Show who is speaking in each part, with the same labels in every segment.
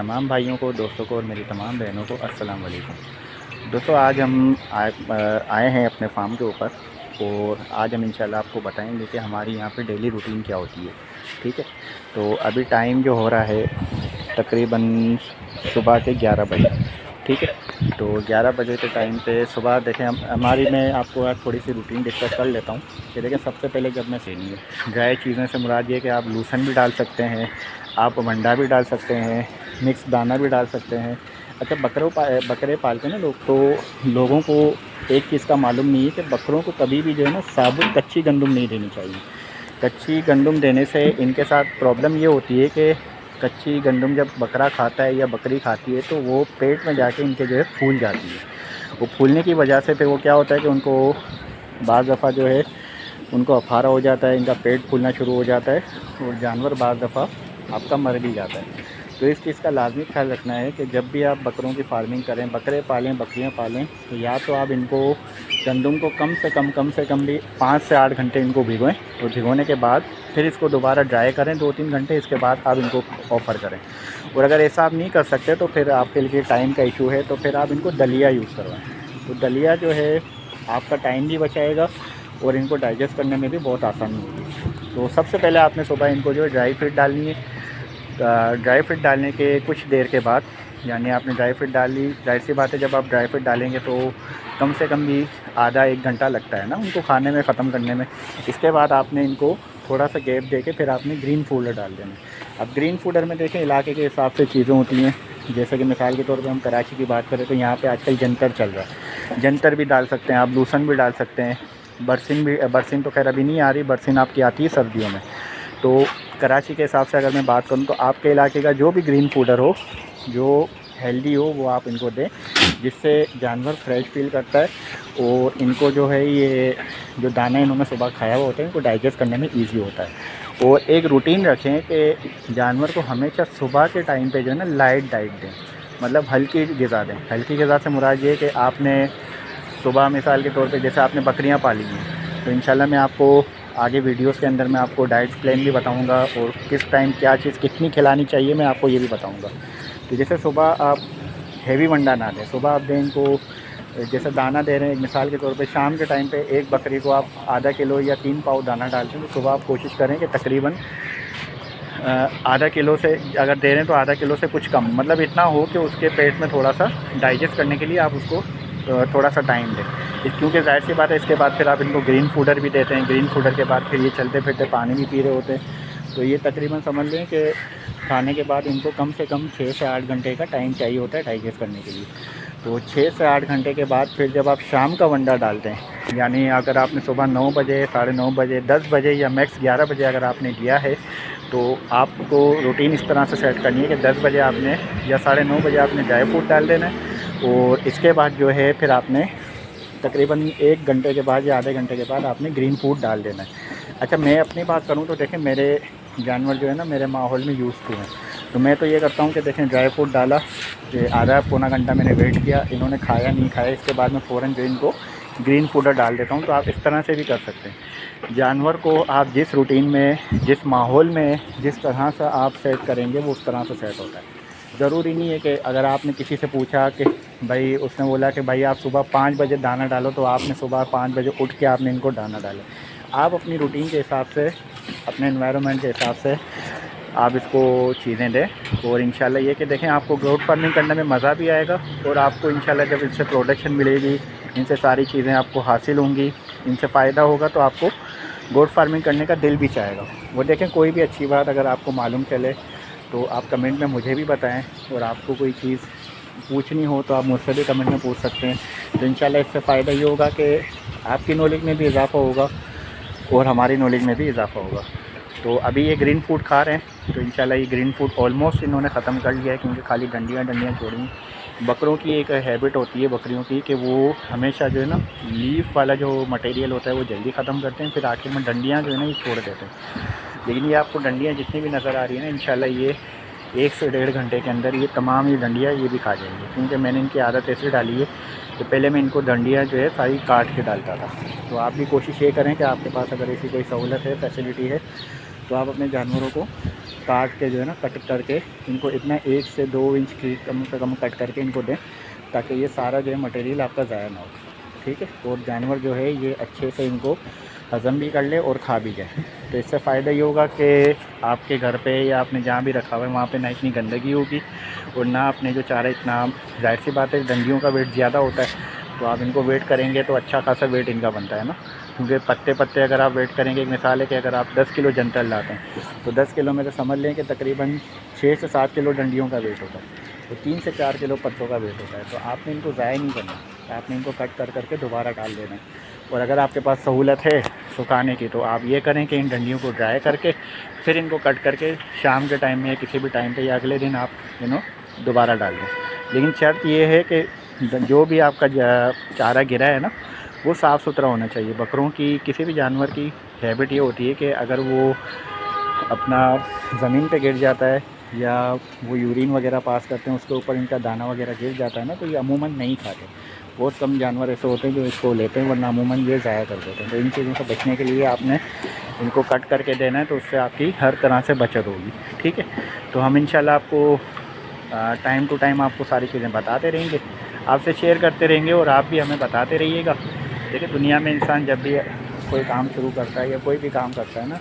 Speaker 1: تمام بھائیوں کو، دوستوں کو اور میری تمام بہنوں کو السلام علیکم۔ دوستوں آج ہم آئے ہیں اپنے فارم کے اوپر، اور آج ہم انشاءاللہ آپ کو بتائیں گے کہ ہماری یہاں پہ ڈیلی روٹین کیا ہوتی ہے، ٹھیک ہے۔ تو ابھی ٹائم جو ہو رہا ہے تقریباً صبح کے 11 بجے، ٹھیک ہے۔ تو 11 بجے کے ٹائم پہ صبح دیکھیں میں آپ کو تھوڑی سی روٹین ڈسکس کر لیتا ہوں کہ دیکھیں سب سے پہلے جب میں سینی ہے ڈرائی چیزیں سے مراد یہ کہ آپ لوسن بھی ڈال سکتے ہیں، آپ منڈا بھی ڈال سکتے ہیں، مکس دانہ بھی ڈال سکتے ہیں۔ اچھا بکرے پالتے ہیں نا لوگ، تو لوگوں کو ایک چیز کا معلوم نہیں ہے کہ بکروں کو کبھی بھی جو ہے نا ثابت کچی گندم نہیں دینی چاہیے۔ کچی گندم دینے سے ان کے ساتھ پرابلم یہ ہوتی ہے کہ کچی گندم جب بکرا کھاتا ہے یا بکری کھاتی ہے تو وہ پیٹ میں جا کے ان کے جو ہے پھول جاتی ہے۔ وہ پھولنے کی وجہ سے پھر وہ کیا ہوتا ہے کہ ان کو بعض دفعہ جو ہے ان کو افارہ ہو جاتا ہے، ان کا پیٹ پھولنا شروع ہو جاتا ہے، اور جانور بعض دفعہ آپ کا مر بھی جاتا ہے۔ تو اس چیز کا لازمی خیال رکھنا ہے کہ جب بھی آپ بکروں کی فارمنگ کریں، بکرے پالیں، بکریاں پالیں، تو یا تو آپ ان کو گندم کو کم سے کم بھی 5 سے 8 گھنٹے ان کو بھگوئیں، اور بھگونے کے بعد پھر اس کو دوبارہ ڈرائی کریں 2-3 گھنٹے، اس کے بعد آپ ان کو آفر کریں۔ اور اگر ایسا آپ نہیں کر سکتے تو پھر آپ کے لیے ٹائم کا ایشو ہے، تو پھر آپ ان کو دلیا یوز کروائیں۔ تو دلیا جو ہے آپ کا ٹائم بھی بچائے گا اور ان کو ڈائجسٹ کرنے میں بھی بہت آسانی ہوگی۔ تو سب سے پہلے آپ نے صبح ان کو جو ہے ڈرائی فیڈ ڈالنی ہے۔ ڈرائی فیڈ ڈالنے کے کچھ دیر کے بعد، یعنی آپ نے ڈرائی فیڈ ڈال لی، ظاہر سی بات ہے جب آپ ڈرائی فیڈ ڈالیں گے تو کم سے کم بھی آدھا 1 گھنٹہ لگتا ہے نا ان کو کھانے میں، ختم کرنے میں۔ اس کے بعد آپ نے ان کو تھوڑا سا گیپ دے کے پھر آپ نے گرین فوڈر ڈال دینا ہے۔ اب گرین فوڈر میں دیکھیں علاقے کے حساب سے چیزیں ہوتی ہیں، جیسے کہ مثال کے طور پہ ہم کراچی کی بات کریں تو یہاں پہ آج کل جنتر چل رہا ہے، جنتر بھی ڈال سکتے ہیں آپ، لوسن بھی ڈال سکتے ہیں، برسن تو خیر ابھی نہیں آ رہی، برسن آپ کی آتی ہے سردیوں میں۔ تو کراچی کے حساب سے اگر میں بات کروں تو آپ کے علاقے کا جو بھی گرین فوڈر ہو، جو ہیلدی ہو، وہ آپ ان کو دیں، جس سے جانور فریش فیل کرتا ہے، اور ان کو جو ہے یہ جو دانہ انہوں نے صبح کھایا ہوا ہوتا ہے ان کو ڈائجسٹ کرنے میں ایزی ہوتا ہے۔ اور ایک روٹین رکھیں کہ جانور کو ہمیشہ صبح کے ٹائم پہ جو ہے نا لائٹ ڈائٹ دیں، مطلب ہلکی غذا دیں۔ ہلکی غذا سے مراد یہ کہ آپ نے صبح مثال کے طور پہ جیسے آپ نے بکریاں پالی ہیں، تو انشاءاللہ میں آپ کو آگے ویڈیوز کے اندر میں آپ کو ڈائٹ پلان بھی بتاؤں گا، اور کس ٹائم کیا چیز کتنی کھلانی چاہیے میں آپ کو یہ بھی بتاؤں گا۔ تو جیسے صبح آپ ہیوی ونڈا نہ دیں، صبح آپ دیں ان کو جیسے دانہ دے رہے ہیں مثال کے طور پہ شام کے ٹائم پہ ایک بکری کو آپ آدھا کلو یا 3 پاؤ دانہ ڈالتے ہیں، تو صبح آپ کوشش کریں کہ تقریباً آدھا کلو سے اگر دے رہے ہیں تو آدھا کلو سے کچھ کم، مطلب اتنا ہو کہ اس کے پیٹ میں تھوڑا سا ڈائجسٹ کرنے کے لیے آپ اس کو تھوڑا سا ٹائم دیں، کیونکہ ظاہر سی بات ہے اس کے بعد پھر آپ ان کو گرین فوڈر بھی دیتے ہیں، گرین فوڈر کے بعد پھر یہ چلتے پھرتے پانی بھی پی رہے ہوتے ہیں۔ تو یہ تقریباً سمجھ لیں کہ کھانے کے بعد ان کو کم سے کم 6 سے 8 گھنٹے کا ٹائم چاہیے ہوتا ہے ڈائجسٹ کرنے کے لیے۔ تو 6 سے 8 گھنٹے کے بعد پھر جب آپ شام کا ونڈا ڈالتے ہیں، یعنی اگر آپ نے صبح 9 بجے، 9:30 بجے، 10 بجے یا میکس 11 بجے اگر آپ نے دیا ہے، تو آپ کو روٹین اس طرح سے سیٹ کرنی ہے کہ 10 بجے آپ نے یا 9:30 بجے آپ نے ڈرائی فروٹ ڈال دینا ہے، اور اس کے بعد جو ہے پھر آپ نے تقریباً 1 گھنٹے کے بعد یا آدھے گھنٹے کے بعد آپ نے گرین فوڈ ڈال دینا ہے۔ اچھا میں اپنی بات کروں تو دیکھیں میرے جانور جو ہے نا میرے ماحول میں یوز ٹو ہیں، تو میں تو یہ کرتا ہوں کہ دیکھیں ڈرائی فروٹ ڈالا کہ آدھا پونا گھنٹہ میں نے ویٹ کیا، انہوں نے کھایا نہیں کھایا، اس کے بعد میں فوراً جو ان کو گرین فوڈر ڈال دیتا ہوں۔ تو آپ اس طرح سے بھی کر سکتے ہیں، جانور کو آپ جس روٹین میں، جس ماحول میں، جس طرح سے آپ سیٹ کریں گے وہ اس طرح سے سیٹ ہوتا ہے۔ ضروری نہیں ہے کہ اگر آپ نے کسی سے پوچھا کہ بھائی، اس نے بولا کہ بھائی آپ صبح 5 بجے دانہ ڈالو، تو آپ نے صبح 5 بجے اٹھ کے آپ نے ان کو دانہ ڈالا۔ آپ اپنی روٹین کے حساب سے، اپنے انوائرمنٹ کے حساب سے آپ اس کو چیزیں دیں، اور انشاءاللہ یہ کہ دیکھیں آپ کو گوٹ فارمنگ کرنے میں مزہ بھی آئے گا، اور آپ کو انشاءاللہ جب اس سے پروڈکشن ملے گی، ان سے ساری چیزیں آپ کو حاصل ہوں گی، ان سے فائدہ ہوگا، تو آپ کو گوٹ فارمنگ کرنے کا دل بھی چاہے گا۔ وہ دیکھیں کوئی بھی اچھی بات اگر آپ کو معلوم چلے تو آپ کمنٹ میں مجھے بھی بتائیں، اور آپ کو کوئی چیز پوچھنی ہو تو آپ مجھ سے بھی کمنٹ میں پوچھ سکتے ہیں۔ تو انشاءاللہ اس سے فائدہ یہ ہوگا کہ آپ کی نالج میں بھی اضافہ ہوگا اور ہماری نالج میں بھی اضافہ ہوگا۔ تو ابھی یہ گرین فوڈ کھا رہے ہیں، تو انشاءاللہ یہ گرین فوڈ آلموسٹ انہوں نے ختم کر لیا ہے، کیونکہ خالی ڈنڈیاں چھوڑی ہیں۔ بکروں کی ایک ہیبٹ ہوتی ہے بکریوں کی کہ وہ ہمیشہ جو ہے نا لیف والا جو مٹیریل ہوتا ہے وہ جلدی ختم کرتے ہیں، پھر آخر میں ڈنڈیاں جو ہے نا یہ چھوڑ دیتے ہیں۔ لیکن یہ آپ کو ڈنڈیاں جتنی بھی نظر آ رہی ہیں نا، انشاءاللہ یہ 1 سے 1.5 گھنٹے کے اندر یہ تمام یہ ڈنڈیاں یہ بھی کھا جائیں گے، کیونکہ میں نے ان کی عادت ایسی ڈالی ہے کہ پہلے میں ان کو ڈنڈیاں جو ہے ساری کاٹ کے ڈالتا تھا۔ تو آپ بھی کوشش یہ کریں کہ آپ کے پاس اگر ایسی کوئی سہولت ہے، فیسلٹی ہے، تو آپ اپنے جانوروں کو کاٹ کے جو ہے نا کٹ کر کے ان کو اتنا 1 سے 2 انچ کی کم سے کم کٹ کر کے ان کو دیں، تاکہ یہ سارا جو ہے مٹیریل آپ کا ضائع نہ ہو، ٹھیک ہے، اور جانور جو ہے یہ اچھے سے ان کو ہضم بھی کر لے اور کھا بھی جائے۔ تو اس سے فائدہ یہ ہوگا کہ آپ کے گھر پہ یا آپ نے جہاں بھی رکھا ہوا ہے وہاں پہ نہ اتنی گندگی ہوگی، اور نہ اپنے جو چارہ اتنا، ظاہر سی بات ہے ڈنڈیوں کا ویٹ زیادہ ہوتا ہے، تو آپ ان کو ویٹ کریں گے تو اچھا خاصا ویٹ ان کا بنتا ہے نا، کیونکہ پتے اگر آپ ویٹ کریں گے، ایک مثال ہے کہ اگر آپ 10 کلو جنتر لاتے ہیں تو 10 کلو میں تو سمجھ لیں کہ تقریباً 6 سے 7 کلو ڈنڈیوں کا ویٹ ہوتا ہے، تو 3 سے 4 کلو پتوں کا ویٹ ہوتا ہے۔ تو آپ نے ان کو ضائع نہیں کرنا، آپ نے ان کو کٹ کر کے دوبارہ ڈال دینا ہے۔ اور اگر آپ کے پاس سہولت ہے سکھانے کی تو آپ یہ کریں کہ ان ڈنڈیوں کو ڈرائی کر کے پھر ان کو کٹ کر کے شام کے ٹائم میں یا کسی بھی ٹائم پہ یا اگلے دن آپ دوبارہ ڈال دیں۔ لیکن شرط یہ ہے کہ جو بھی آپ کا چارہ گرا ہے نا وہ صاف ستھرا ہونا چاہیے۔ بکروں کی کسی بھی جانور کی ہیبٹ یہ ہوتی ہے کہ اگر وہ اپنا زمین پہ گر جاتا ہے یا وہ یورین وغیرہ پاس کرتے ہیں اس کے اوپر ان کا دانہ وغیرہ گر جاتا ہے نا، تو یہ عموماً نہیں کھاتے، بہت کم جانور ایسے ہوتے ہیں جو اس کو لیتے ہیں، ورنہ عموماً یہ ضائع کر دیتے ہیں۔ تو ان چیزوں سے بچنے کے لیے آپ نے ان کو کٹ کر کے دینا ہے، تو اس سے آپ کی ہر طرح سے بچت ہوگی، ٹھیک ہے۔ تو ہم انشاءاللہ آپ کو ٹائم ٹو ٹائم آپ کو ساری چیزیں بتاتے رہیں گے، آپ سے شیئر کرتے رہیں گے، اور آپ بھی ہمیں بتاتے رہیے گا۔ دیکھیں دنیا میں انسان جب بھی کوئی کام شروع کرتا ہے یا کوئی بھی کام کرتا ہے نا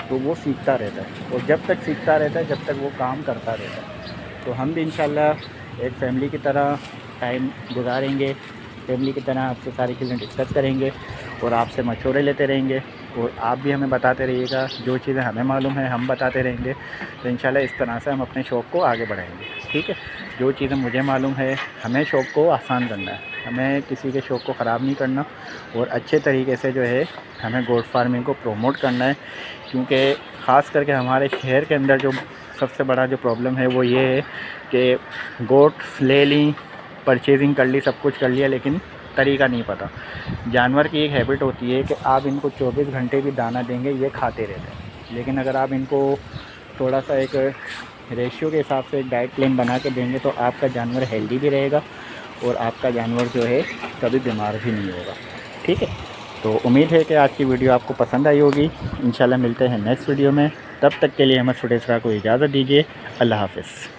Speaker 1: تو وہ سیکھتا رہتا ہے، اور جب تک سیکھتا رہتا ہے جب تک وہ کام کرتا رہتا ہے۔ تو ہم بھی انشاءاللہ ایک فیملی کی طرح ٹائم گزاریں گے، فیملی کی طرح آپ سے ساری چیزیں ڈسکس کریں گے اور آپ سے مشورے لیتے رہیں گے، اور آپ بھی ہمیں بتاتے رہیے گا، جو چیزیں ہمیں معلوم ہیں ہم بتاتے رہیں گے۔ تو انشاءاللہ اس طرح سے ہم اپنے شوق کو آگے بڑھائیں گے، ٹھیک ہے۔ جو چیزیں مجھے معلوم ہے، ہمیں شوق کو آسان کرنا ہے، ہمیں کسی کے شوق کو خراب نہیں کرنا، اور اچھے طریقے سے جو ہے ہمیں گوٹ فارمنگ کو پروموٹ کرنا ہے، کیونکہ خاص کر کے ہمارے شہر کے اندر جو سب سے بڑا جو پرابلم ہے وہ یہ ہے کہ گوٹ لے لیں، پرچیزنگ کر لی، سب کچھ کر لیا، لیکن طریقہ نہیں پتہ۔ جانور کی ایک ہیبٹ ہوتی ہے کہ آپ ان کو 24 گھنٹے بھی دانہ دیں گے یہ کھاتے رہتے ہیں، لیکن اگر آپ ان کو تھوڑا سا ایک ریشیو کے حساب سے ایک ڈائٹ پلان بنا کے دیں گے تو آپ کا جانور ہیلدی بھی رہے گا، اور آپ کا جانور جو ہے کبھی بیمار بھی نہیں ہوگا، ٹھیک ہے۔ تو امید ہے کہ آج کی ویڈیو آپ کو پسند آئی ہوگی۔ انشاءاللہ ملتے ہیں نیکسٹ ویڈیو میں، تب تک کے لیے ہمیں چھوٹے سرا کو اجازت دیجیے۔ اللہ حافظ۔